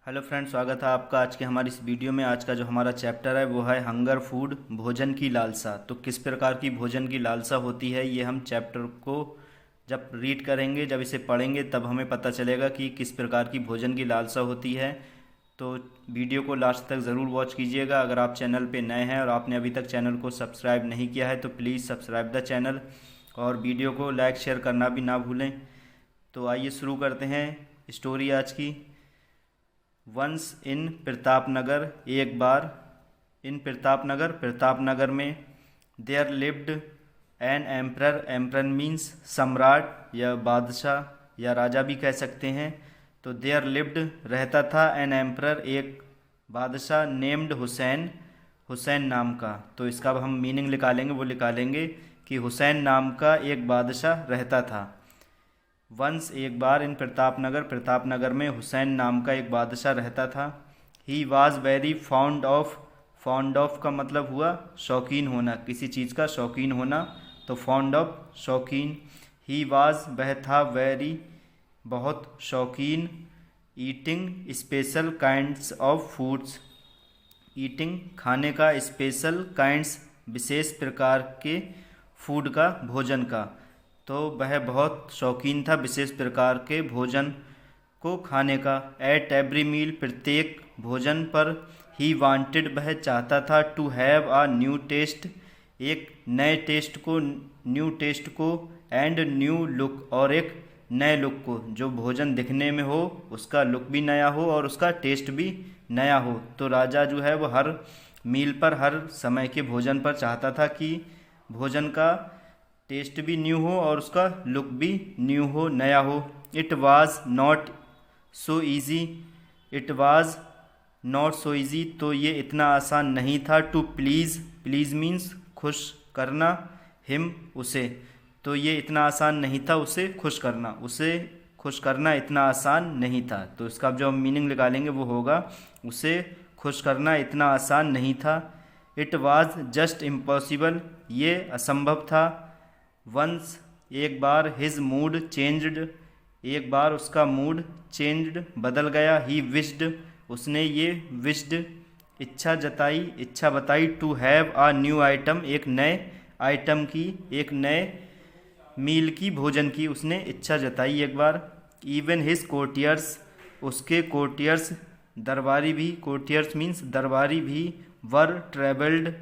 Hello friends, स्वागत है आपका आज के हमारी इस वीडियो में। आज का जो हमारा चैप्टर है वो है हंगर फूड, भोजन की लालसा। तो किस प्रकार की भोजन की लालसा होती है, ये हम चैप्टर को जब रीड करेंगे, जब इसे पढ़ेंगे, तब हमें पता चलेगा कि किस प्रकार की भोजन की लालसा होती है। तो वीडियो को लास्ट तक ज़रूर वॉच कीजिएगा। अगर आप चैनल पे नए हैं और आपने अभी तक चैनल को सब्सक्राइब नहीं किया है तो प्लीज़ सब्सक्राइब द चैनल और वीडियो को लाइक शेयर करना भी ना भूलें। तो आइए शुरू करते हैं स्टोरी आज की। वंस इन प्रतापनगर, एक बार इन प्रतापनगर, प्रतापनगर में there lived an emperor. Emperor means सम्राट या बादशाह या राजा भी कह सकते हैं। तो देयर लिव्ड रहता था, एन एम्प्रर एक बादशाह, नेम्ड हुसैन, हुसैन नाम का। तो इसका अब हम मीनिंग निकालेंगे, वो निकालेंगे कि हुसैन नाम का एक बादशाह रहता था। वंस एक बार, इन प्रतापनगर, प्रतापनगर में हुसैन नाम का एक बादशाह रहता था। He was very found of, found of का मतलब हुआ शौकीन होना, किसी चीज़ का शौकीन होना। तो फाउंड ऑफ शौकीन। ही वॉज वह था, वेरी बहुत शौकीन, eating special kinds of foods, eating खाने का, स्पेशल काइंड्स विशेष प्रकार के, फूड का भोजन का। तो वह बहुत शौकीन था विशेष प्रकार के भोजन को खाने का। एट एवरी मील प्रत्येक भोजन पर। ही वांटेड वह चाहता था, to have a new taste एक नए टेस्ट को, न्यू टेस्ट को, एंड न्यू लुक और एक नए लुक को। जो भोजन दिखने में हो उसका लुक भी नया हो और उसका टेस्ट भी नया हो। तो राजा जो है वो हर मील पर, हर समय के भोजन पर चाहता था कि भोजन का टेस्ट भी न्यू हो और उसका लुक भी न्यू हो, नया हो। It was not so easy, it was not so easy, तो ये इतना आसान नहीं था। टू प्लीज़, प्लीज़ मीन्स खुश करना, हिम उसे। तो ये इतना आसान नहीं था उसे खुश करना, उसे खुश करना इतना आसान नहीं था। तो इसका जो हम मीनिंग निकालेंगे वो होगा, उसे खुश करना इतना आसान नहीं था। इट वाज जस्ट इम्पॉसिबल, ये असंभव था। वंस एक बार, हिज मूड चेंज्ड, एक बार उसका मूड चेंज्ड बदल गया। ही विश्ड, उसने ये विश्ड इच्छा जताई, इच्छा बताई। To have a new item, एक नए आइटम की, एक नए मील की, भोजन की उसने इच्छा जताई एक बार। इवन हिज कोर्टियर्स, उसके कोर्टियर्स दरबारी भी, कोर्टियर्स मीन्स दरबारी भी, वर ट्रेवल्ड,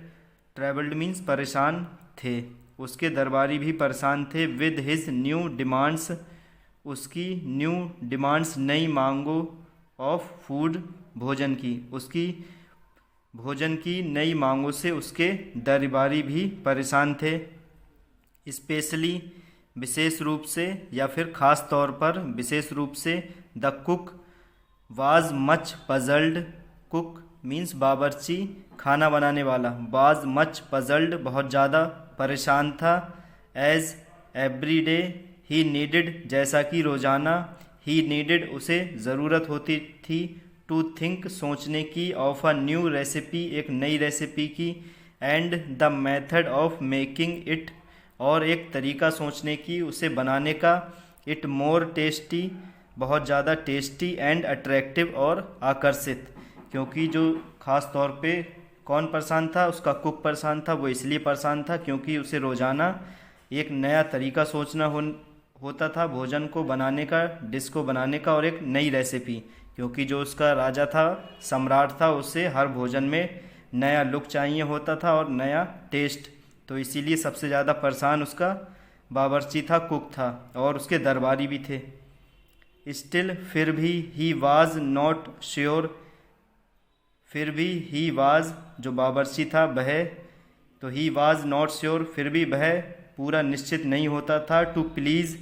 ट्रेवल्ड मीन्स परेशान थे, उसके दरबारी भी परेशान थे। विद हिज न्यू डिमांड्स, उसकी न्यू डिमांड्स नई मांगों, ऑफ फूड भोजन की, उसकी भोजन की नई मांगों से उसके दरबारी भी परेशान थे। स्पेशली विशेष रूप से या फिर ख़ास तौर पर, विशेष रूप से। The cook was much puzzled, cook means बावर्ची, खाना बनाने वाला। वाज मच पजल्ड, बहुत ज़्यादा परेशान था। As every day, he needed, जैसा कि रोज़ाना। ही नीडेड, उसे ज़रूरत होती थी। टू थिंक, सोचने की। ऑफ अ न्यू रेसिपी, एक नई रेसिपी की। And the method of making it, और एक तरीका सोचने की उसे बनाने का। इट मोर टेस्टी, बहुत ज़्यादा टेस्टी, एंड अट्रैक्टिव, और आकर्षित। क्योंकि जो ख़ास तौर पे कौन परेशान था, उसका कुक परेशान था। वो इसलिए परेशान था क्योंकि उसे रोज़ाना एक नया तरीका सोचना होता था भोजन को बनाने का, डिश को बनाने का, और एक नई रेसिपी। क्योंकि जो उसका राजा था, सम्राट था, उसे हर भोजन में नया लुक चाहिए होता था और नया टेस्ट। तो इसीलिए सबसे ज़्यादा परेशान उसका बावर्ची था, कुक था, और उसके दरबारी भी थे। स्टिल, फिर भी। ही वाज नॉट श्योर, फिर भी। ही वाज, जो बावर्ची था वह, तो ही वाज नॉट श्योर, फिर भी वह पूरा निश्चित नहीं होता था। टू प्लीज़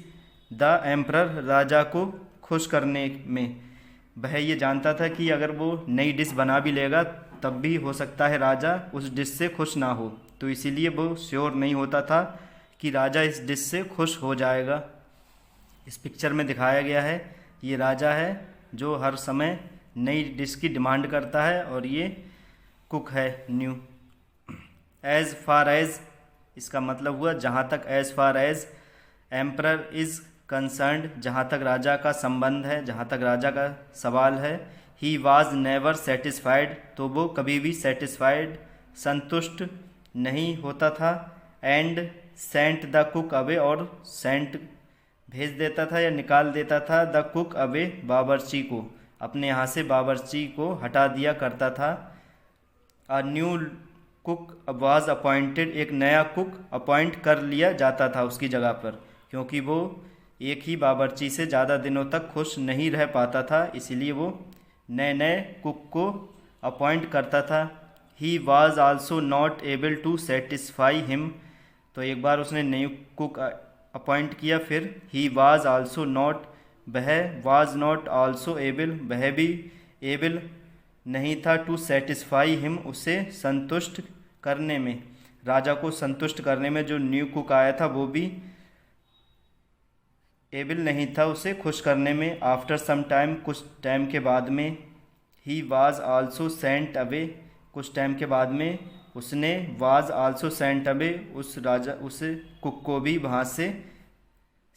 द एम्प्रर, राजा को खुश करने में। वह ये जानता था कि अगर वो नई डिश बना भी लेगा तब भी हो सकता है राजा उस डिश से खुश ना हो। तो इसीलिए वो श्योर नहीं होता था कि राजा इस डिश से खुश हो जाएगा। इस पिक्चर में दिखाया गया है, ये राजा है जो हर समय नई डिश की डिमांड करता है, और ये कुक है न्यू। एज फार एज, इसका मतलब हुआ जहाँ तक। As far as emperor is concerned, जहाँ तक राजा का संबंध है, जहाँ तक राजा का सवाल है। ही वॉज नेवर सेटिस्फाइड, तो वो कभी भी सेटिस्फाइड संतुष्ट नहीं होता था। And sent the cook away, और सेंट भेज देता था या निकाल देता था द कुक अवे, बावर्ची को, अपने यहाँ से बावर्ची को हटा दिया करता था। A new cook was appointed, एक नया कुक अपॉइंट कर लिया जाता था उसकी जगह पर, क्योंकि वो एक ही बावर्ची से ज़्यादा दिनों तक खुश नहीं रह पाता था, इसलिए वो नए नए कुक को अपॉइंट करता था। He was also not able to satisfy him, तो एक बार उसने न्यू कुक अपॉइंट किया, फिर ही वॉज आल्सो नॉट, वह वॉज नॉट आल्सो एबल, वह भी एबल नहीं था, टू सेटिस्फाई हिम, उसे संतुष्ट करने में, राजा को संतुष्ट करने में जो न्यू कुक आया था वो भी एबल नहीं था उसे खुश करने में। आफ्टर सम टाइम, कुछ टाइम के बाद में, he was also sent away, कुछ टाइम के बाद में उसने वाज आल्सो सेंट अवे, उस कुक को भी वहाँ से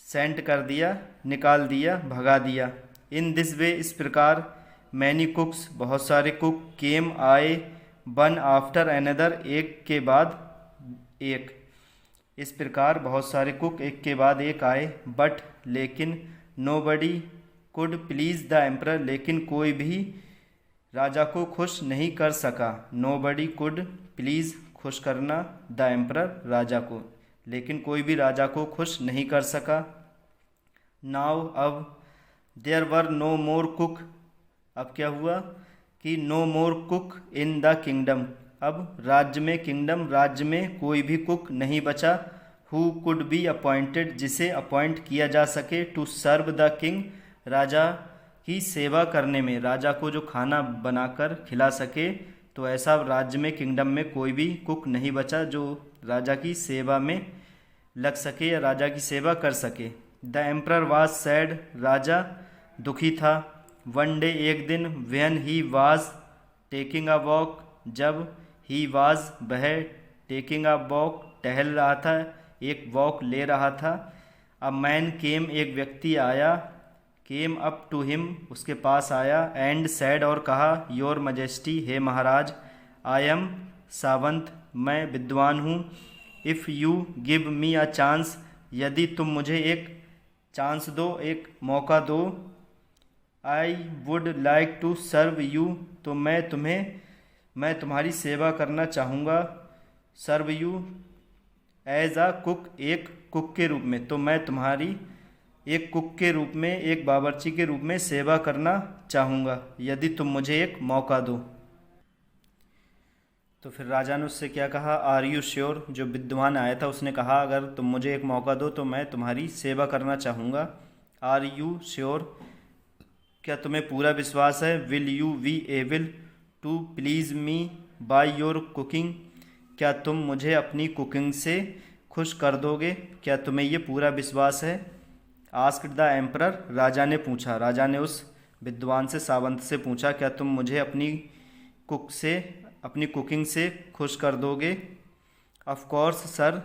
सेंट कर दिया, निकाल दिया, भगा दिया। इन दिस वे, इस प्रकार, मैनी कुक्स, बहुत सारे कुक, केम आए, वन आफ्टर अनदर, एक के बाद एक, इस प्रकार बहुत सारे कुक एक के बाद एक आए। बट, लेकिन, nobody could please the emperor, लेकिन कोई भी राजा को खुश नहीं कर सका। नोबडी कुड प्लीज़, खुश करना, द एम्परर, राजा को, लेकिन कोई भी राजा को खुश नहीं कर सका। नाउ, अब, there were no more cook, अब क्या हुआ कि no more cook in the kingdom, अब राज्य में, किंगडम राज्य में कोई भी कुक नहीं बचा। हु कुड बी अपॉइंटेड, जिसे अपॉइंट किया जा सके, टू सर्व द किंग, राजा की सेवा करने में, राजा को जो खाना बनाकर खिला सके, तो ऐसा राज्य में, किंगडम में कोई भी कुक नहीं बचा जो राजा की सेवा में लग सके या राजा की सेवा कर सके। द एम्परर वाज सैड, राजा दुखी था। वन डे, एक दिन, when he was taking a walk, जब ही वाज, वह, टेकिंग अ वॉक, टहल रहा था, एक वॉक ले रहा था। अ मैन केम, एक व्यक्ति आया, केम अप टू हिम, उसके पास आया, एंड सैड, और कहा, योर मजेस्टी, हे महाराज, आई एम सावंत, मैं विद्वान हूँ। If you give me a chance, यदि तुम मुझे एक चांस दो, एक मौका दो। I would like to serve you, तो मैं तुम्हारी सेवा करना चाहूँगा। Serve you as a cook, एक कुक के रूप में, तो मैं तुम्हारी एक कुक के रूप में, एक बावर्ची के रूप में सेवा करना चाहूँगा, यदि तुम मुझे एक मौका दो। तो फिर राजा ने उससे क्या कहा, आर यू श्योर, जो विद्वान आया था उसने कहा, अगर तुम मुझे एक मौका दो तो मैं तुम्हारी सेवा करना चाहूँगा। आर यू श्योर, क्या तुम्हें पूरा विश्वास है। Will you be able to please me by your cooking, क्या तुम मुझे अपनी कुकिंग से खुश कर दोगे, क्या तुम्हें ये पूरा विश्वास है। आस्क्ड द एम्परर, राजा ने पूछा, राजा ने उस विद्वान से, सावंत से पूछा, क्या तुम मुझे अपनी कुकिंग से खुश कर दोगे। Of course sir,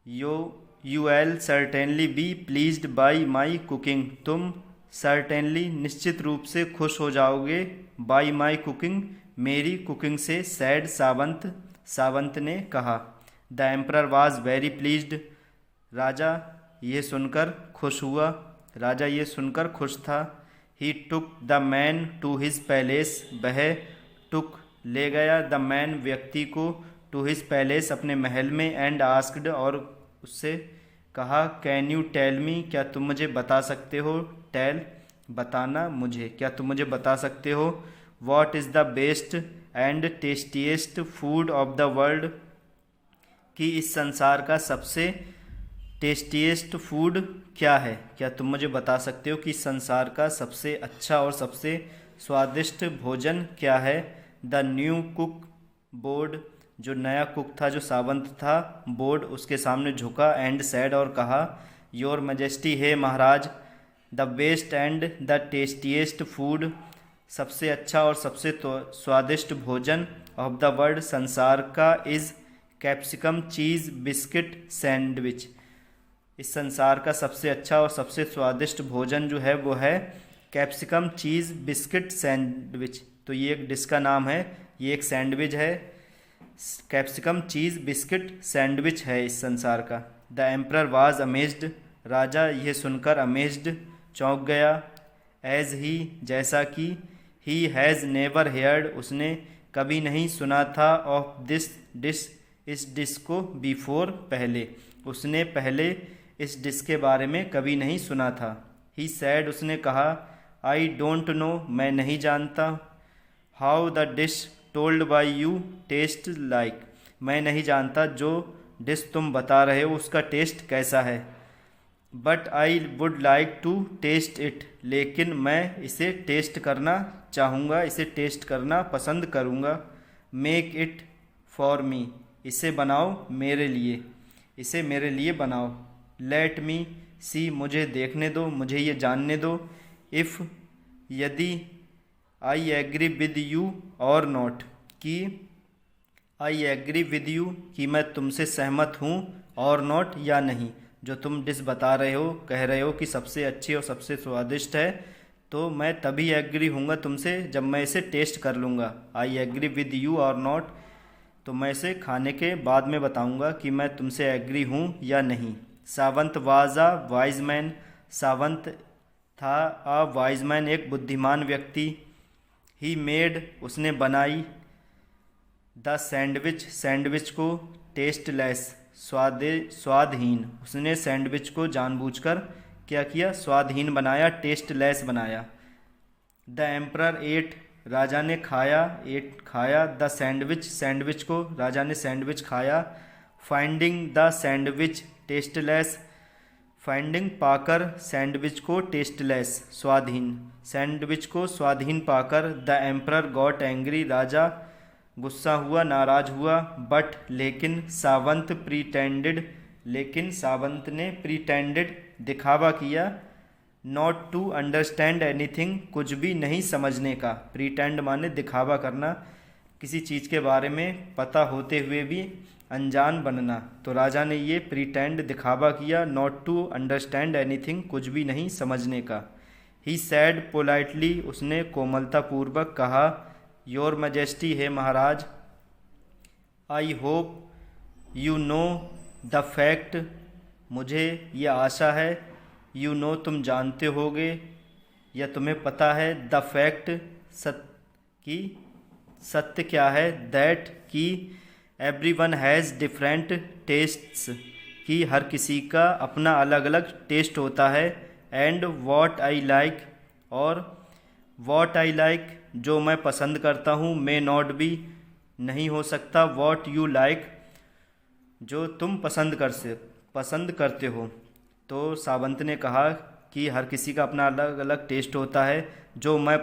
you will certainly be pleased by my cooking, तुम सर्टेनली, निश्चित रूप से खुश हो जाओगे, बाय माई कुकिंग, मेरी कुकिंग से। सैड सावंत ने कहा। The emperor was very pleased, राजा ये सुनकर खुश हुआ, राजा ये सुनकर खुश था। He took the man to his palace, वह टुक, ले गया, द मैन, व्यक्ति को, टू हिज पैलेस, अपने महल में, एंड आस्क्ड, और उससे कहा, कैन यू टेल मी, क्या तुम मुझे बता सकते हो। टेल, बताना, मुझे, क्या तुम मुझे बता सकते हो। What is the best and tastiest food of the world, कि इस संसार का सबसे टेस्टीएस्ट फूड क्या है, क्या तुम मुझे बता सकते हो कि इस संसार का सबसे अच्छा और सबसे स्वादिष्ट भोजन क्या है। द न्यू कुक बोर्ड, जो नया कुक था, जो सावंत था, बोर्ड, उसके सामने झुका, एंड सैड, और कहा, योर मजेस्टी, हे महाराज, the best and the tastiest food, सबसे अच्छा और सबसे स्वादिष्ट भोजन, ऑफ द वर्ल्ड, संसार का, is capsicum cheese biscuit sandwich, इस संसार का सबसे अच्छा और सबसे स्वादिष्ट भोजन जो है वो है कैप्सिकम चीज़ बिस्किट सैंडविच। तो ये एक डिश का नाम है, ये एक सैंडविच है, कैप्सिकम चीज़ बिस्किट सैंडविच है इस संसार का। द एम्परर वाज अमेज्ड, राजा यह सुनकर अमेज्ड चौंक गया। एज ही जैसा कि, ही हैज़ नेवर हेयर्ड उसने कभी नहीं सुना था, ऑफ दिस डिश इस डिश को, बिफोर पहले, उसने पहले इस डिश के बारे में कभी नहीं सुना था। ही सैड उसने कहा, आई डोंट नो मैं नहीं जानता, how the dish told by you taste like मैं नहीं जानता जो डिश तुम बता रहे हो उसका टेस्ट कैसा है। But I would like to taste it लेकिन मैं इसे टेस्ट करना चाहूँगा, इसे टेस्ट करना पसंद करूँगा। मेक इट फॉर मी इसे बनाओ मेरे लिए, इसे मेरे लिए बनाओ। लेट मी सी मुझे देखने दो, मुझे ये जानने दो। इफ़ यदि, आई एग्री विद यू और नॉट कि, आई एग्री विद यू कि मैं तुमसे सहमत हूँ, और नॉट या नहीं, जो तुम डिश बता रहे हो, कह रहे हो कि सबसे अच्छी और सबसे स्वादिष्ट है, तो मैं तभी एग्री हूँगा तुमसे जब मैं इसे टेस्ट कर लूँगा। आई एग्री विद यू और नॉट, तो मैं इसे खाने के बाद में बताऊँगा कि मैं तुमसे एग्री हूँ या नहीं। Sawant was a wise man, Sawant था, अ वाइज मैन एक बुद्धिमान व्यक्ति। ही मेड उसने बनाई, द सैंडविच सैंडविच को, टेस्टलेस स्वादहीन, उसने सैंडविच को जानबूझकर क्या किया, स्वादहीन बनाया, टेस्टलेस बनाया। द एम्परर एट राजा ने खाया, एट खाया, द सैंडविच सैंडविच को, राजा ने सैंडविच खाया। Finding the sandwich tasteless, finding पाकर सैंडविच को टेस्टलेस स्वादहीन, सैंडविच को स्वादहीन पाकर। द एम्परर गॉट एंग्री राजा गुस्सा हुआ, नाराज हुआ। बट लेकिन, सावंत प्रीटेंडेड लेकिन सावंत ने, प्रीटेंडेड दिखावा किया, नॉट टू अंडरस्टैंड एनीथिंग कुछ भी नहीं समझने का। प्रीटेंड माने दिखावा करना, किसी चीज़ के बारे में पता होते हुए भी अनजान बनना। तो राजा ने ये प्रीटेंड दिखावा किया, नॉट टू अंडरस्टैंड एनीथिंग कुछ भी नहीं समझने का। ही सैड पोलाइटली उसने कोमलतापूर्वक कहा, योर मजेस्टी है महाराज, I hope you know the fact मुझे ये आशा है, यू नो तुम जानते होगे या तुम्हें पता है, द फैक्ट की सत्य क्या है, दैट की every one has different tests कि हर किसी का अपना अलग अलग टेस्ट होता है। एंड वॉट आई लाइक और वॉट आई लाइक जो मैं पसंद करता हूँ, मे नॉट बी नहीं हो सकता, वॉट यू लाइक जो तुम पसंद करते हो। तो सावंत ने कहा कि हर किसी का अपना अलग अलग टेस्ट होता है, जो मैं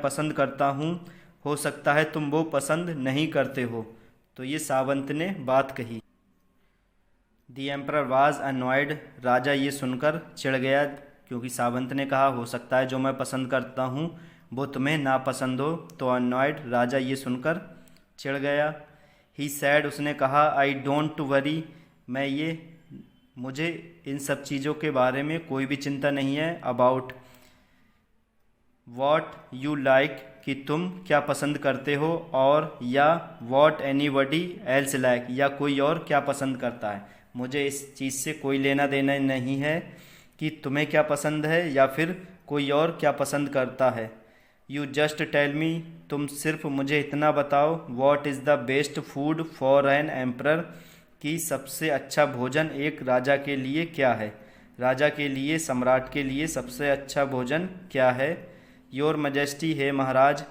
पसंद करता हूँ हो सकता है तुम वो पसंद नहीं करते हो। तो ये सावंत ने बात कही। दी एम्परर वाज अनॉयड राजा ये सुनकर चिढ़ गया, क्योंकि सावंत ने कहा हो सकता है जो मैं पसंद करता हूँ वो तुम्हें नापसंद हो। तो अनॉयड राजा ये सुनकर चिढ़ गया। ही सैड उसने कहा, आई डोंट वरी मुझे इन सब चीज़ों के बारे में कोई भी चिंता नहीं है। अबाउट वॉट यू लाइक कि तुम क्या पसंद करते हो, और या वॉट एनीबडी एल्स लाइक या कोई और क्या पसंद करता है। मुझे इस चीज़ से कोई लेना देना नहीं है कि तुम्हें क्या पसंद है या फिर कोई और क्या पसंद करता है। यू जस्ट टेल मी तुम सिर्फ मुझे इतना बताओ, what is the best food for an emperor कि सबसे अच्छा भोजन एक राजा के लिए क्या है, राजा के लिए, सम्राट के लिए सबसे अच्छा भोजन क्या है। योर मजेस्टी है महाराज,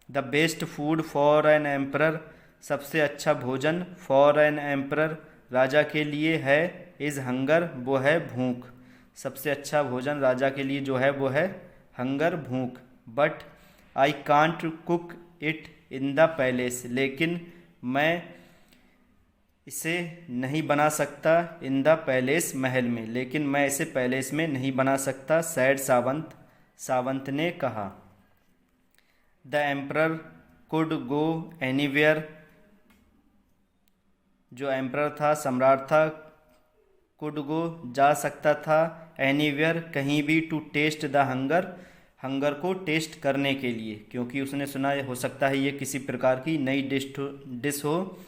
the best food for an emperor सबसे अच्छा भोजन, फॉर एन एम्परर राजा के लिए है, इज़ हंगर वो है भूख। सबसे अच्छा भोजन राजा के लिए जो है वो है हंगर, भूख। But I can't cook it in the palace लेकिन मैं इसे नहीं बना सकता, इन द पैलेस महल में, लेकिन मैं इसे पैलेस में नहीं बना सकता। सैड सावंत ने कहा। The emperor could go anywhere जो एम्परर था, सम्राट था, कुड गो जा सकता था, एनीवेयर कहीं भी, to taste the hunger hunger को टेस्ट करने के लिए, क्योंकि उसने सुना हो सकता है ये किसी प्रकार की नई डिश हो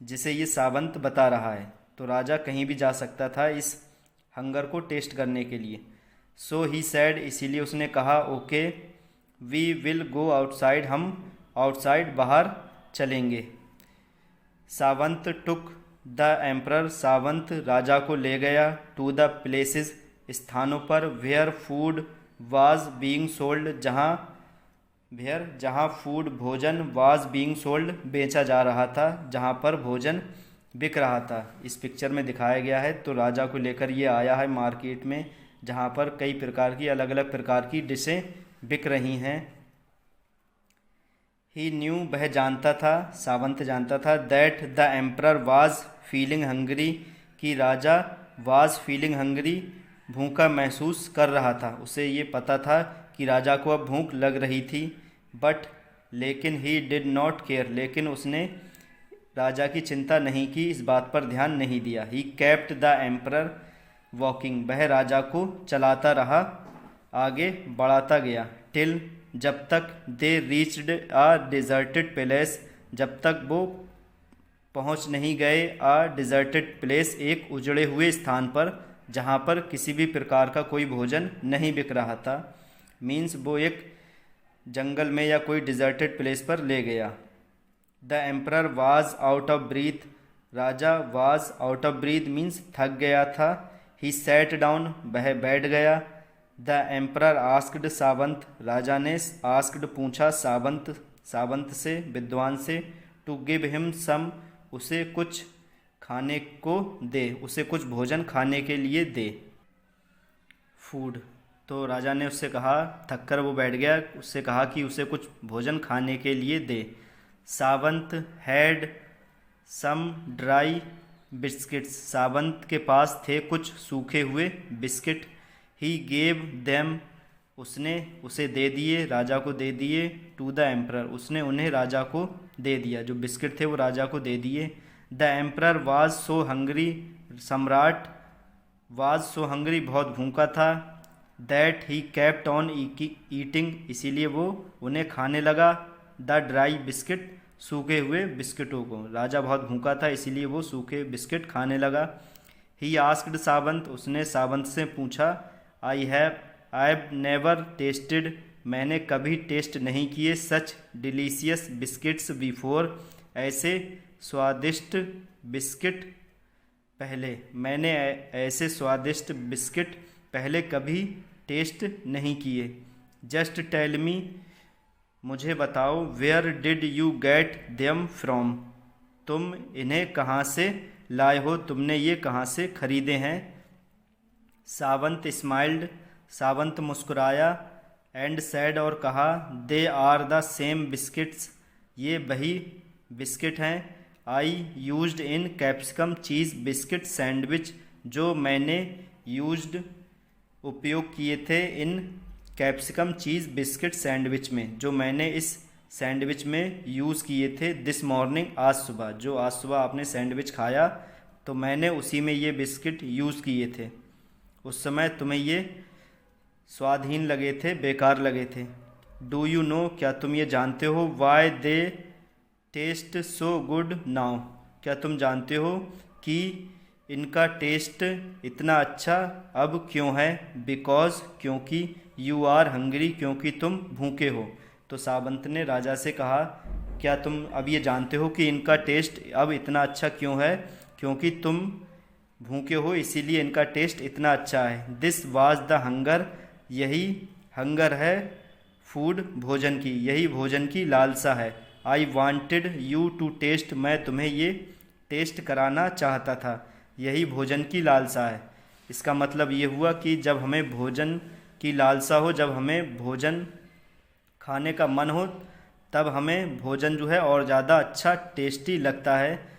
जिसे ये सावंत बता रहा है। तो राजा कहीं भी जा सकता था इस हंगर को टेस्ट करने के लिए। सो ही सैड, इसीलिए उसने कहा okay we will go outside, हम आउटसाइड बाहर चलेंगे। Sawant took the emperor, Sawant राजा को ले गया, टू द प्लेसेस स्थानों पर, where food was being sold, जहाँ फूड भोजन, वाज बीइंग सोल्ड बेचा जा रहा था, जहाँ पर भोजन बिक रहा था। इस पिक्चर में दिखाया गया है। तो राजा को लेकर ये आया है मार्केट में, जहाँ पर कई प्रकार की अलग अलग प्रकार की डिशें बिक रही हैं। ही न्यू, वह जानता था, सावंत जानता था, that the emperor was feeling hungry, कि राजा वाज फीलिंग हंग्री, भूखा महसूस कर रहा था। उसे ये पता था कि राजा को अब भूख लग रही थी। बट लेकिन ही डिड नॉट केयर, लेकिन उसने राजा की चिंता नहीं की, इस बात पर ध्यान नहीं दिया। He kept the emperor walking, वह राजा को चलाता रहा, आगे बढ़ाता गया, टिल, जब तक they reached a deserted place, जब तक वो पहुंच नहीं गए आ डिजर्टेड प्लेस, एक उजड़े हुए स्थान पर, जहां पर किसी भी प्रकार का कोई भोजन नहीं बिक रहा था। मीन्स वो एक जंगल में या कोई डिजर्टेड प्लेस पर ले गया। The emperor was out of breath, Raja was out of breath means थक गया था। ही सैट डाउन, वह बैठ गया। द एम्परर आस्क्ड सावंत, राजा ने आस्क्ड पूछा सावंत से, विद्वान से, टू गिव हिम सम, उसे कुछ खाने को दे, उसे कुछ भोजन खाने के लिए दे, फूड। तो राजा ने उससे कहा, थक कर वो बैठ गया, उससे कहा कि उसे कुछ भोजन खाने के लिए दे। Sawant had some dry biscuits, Sawant के पास थे कुछ सूखे हुए बिस्किट। ही गेव देम, उसने उसे दे दिए, राजा को दे दिए। टू द एम्परर, उसने उन्हें राजा को दे दिया, जो बिस्किट थे वो राजा को दे दिए। The emperor was so hungry, सम्राट वाज सो हंग्री, बहुत भूखा था। That he kept on eating, इसीलिए वो उन्हें खाने लगा। द ड्राई बिस्किट, सूखे हुए बिस्किटों को। राजा बहुत भूखा था, इसीलिए वो सूखे बिस्किट खाने लगा। ही आस्क्ड सावंत, उसने सावंत से पूछा, आई हैव नेवर टेस्टेड, मैंने कभी टेस्ट नहीं किए, सच डिलीशियस बिस्किट्स बिफोर, ऐसे स्वादिष्ट बिस्किट पहले, मैंने ऐसे स्वादिष्ट बिस्किट पहले कभी टेस्ट नहीं किए। जस्ट टेल मी, मुझे बताओ, where did you get them from, तुम इन्हें कहाँ से लाए हो, तुमने ये कहाँ से खरीदे हैं। सावंत स्माइल्ड, सावंत मुस्कुराया। एंड सैड, और कहा, they are the same biscuits, ये वही बिस्किट हैं। I used in capsicum cheese biscuit sandwich, जो मैंने यूज्ड उपयोग किए थे इन कैप्सिकम चीज़ बिस्किट सैंडविच में, जो मैंने इस सैंडविच में यूज़ किए थे। दिस मॉर्निंग, आज सुबह, जो आज सुबह आपने सैंडविच खाया तो मैंने उसी में ये बिस्किट यूज़ किए थे। उस समय तुम्हें ये स्वादहीन लगे थे, बेकार लगे थे। डू यू नो, क्या तुम ये जानते हो, why they taste so good now, क्या तुम जानते हो कि इनका टेस्ट इतना अच्छा अब क्यों है। बिकॉज, क्योंकि, यू आर हंग्री, क्योंकि तुम भूखे हो। तो सावंत ने राजा से कहा, क्या तुम अब ये जानते हो कि इनका टेस्ट अब इतना अच्छा क्यों है, क्योंकि तुम भूखे हो इसीलिए इनका टेस्ट इतना अच्छा है। दिस वाज द हंगर, यही हंगर है, फूड भोजन की, यही भोजन की लालसा है। I wanted you to taste, मैं तुम्हें ये टेस्ट कराना चाहता था, यही भोजन की लालसा है। इसका मतलब ये हुआ कि जब हमें भोजन की लालसा हो, जब हमें भोजन खाने का मन हो, तब हमें भोजन जो है और ज़्यादा अच्छा टेस्टी लगता है।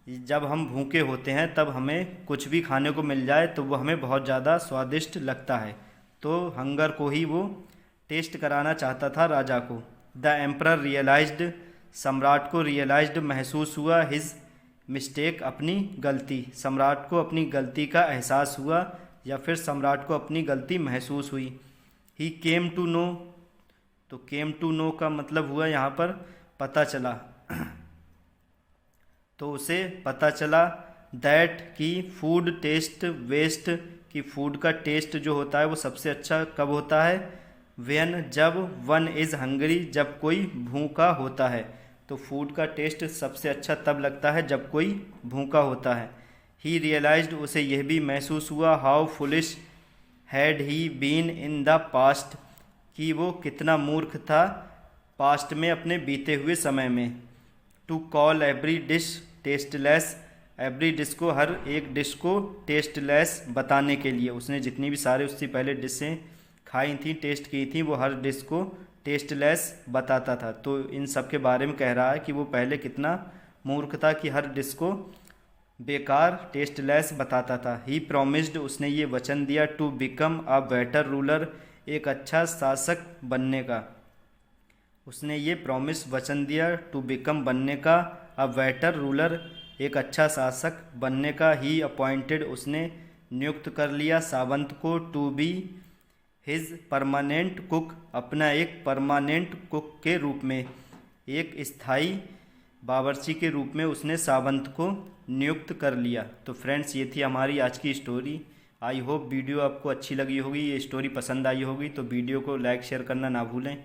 जब हम भूखे होते हैं तब हमें कुछ भी खाने को मिल जाए तो वो हमें बहुत ज़्यादा स्वादिष्ट लगता है। तो हंगर को ही वो टेस्ट कराना चाहता था राजा को। द एम्परर रियलाइज्ड, सम्राट को रियलाइज्ड महसूस हुआ, हिज मिस्टेक अपनी गलती, सम्राट को अपनी गलती का एहसास हुआ या फिर सम्राट को अपनी गलती महसूस हुई। ही केम टू नो, तो केम टू नो का मतलब हुआ यहाँ पर पता चला, तो उसे पता चला दैट कि फूड टेस्ट वेस्ट, कि फूड का टेस्ट जो होता है वो सबसे अच्छा कब होता है, व्हेन, जब, वन इज़ हंगरी, जब कोई भूखा होता है। तो फूड का टेस्ट सबसे अच्छा तब लगता है जब कोई भूखा होता है। ही रियलाइज्ड, उसे यह भी महसूस हुआ, how foolish had he been in the past, कि वो कितना मूर्ख था पास्ट में, अपने बीते हुए समय में। To call every dish tasteless, every dish को, हर एक डिश को टेस्टलेस बताने के लिए, उसने जितनी भी सारे उससे पहले डिशें खाई थी, टेस्ट की थी, वो हर डिश को टेस्टलेस बताता था। तो इन सब के बारे में कह रहा है कि वो पहले कितना मूर्ख था कि हर डिश को बेकार टेस्टलेस बताता था। ही प्रोमिस्ड, उसने ये वचन दिया, to become a better ruler, एक अच्छा शासक बनने का। उसने ये प्रॉमिस वचन दिया टू बिकम बनने का, अ बेटर रूलर एक अच्छा शासक बनने का। ही अपॉइंटेड, उसने नियुक्त कर लिया सावंत को, to be his permanent cook, अपना एक परमानेंट कुक के रूप में, एक स्थायी बावर्ची के रूप में उसने सावंत को नियुक्त कर लिया। तो फ्रेंड्स ये थी हमारी आज की स्टोरी। आई होप वीडियो आपको अच्छी लगी होगी, ये स्टोरी पसंद आई होगी, तो वीडियो को लाइक शेयर करना ना भूलें।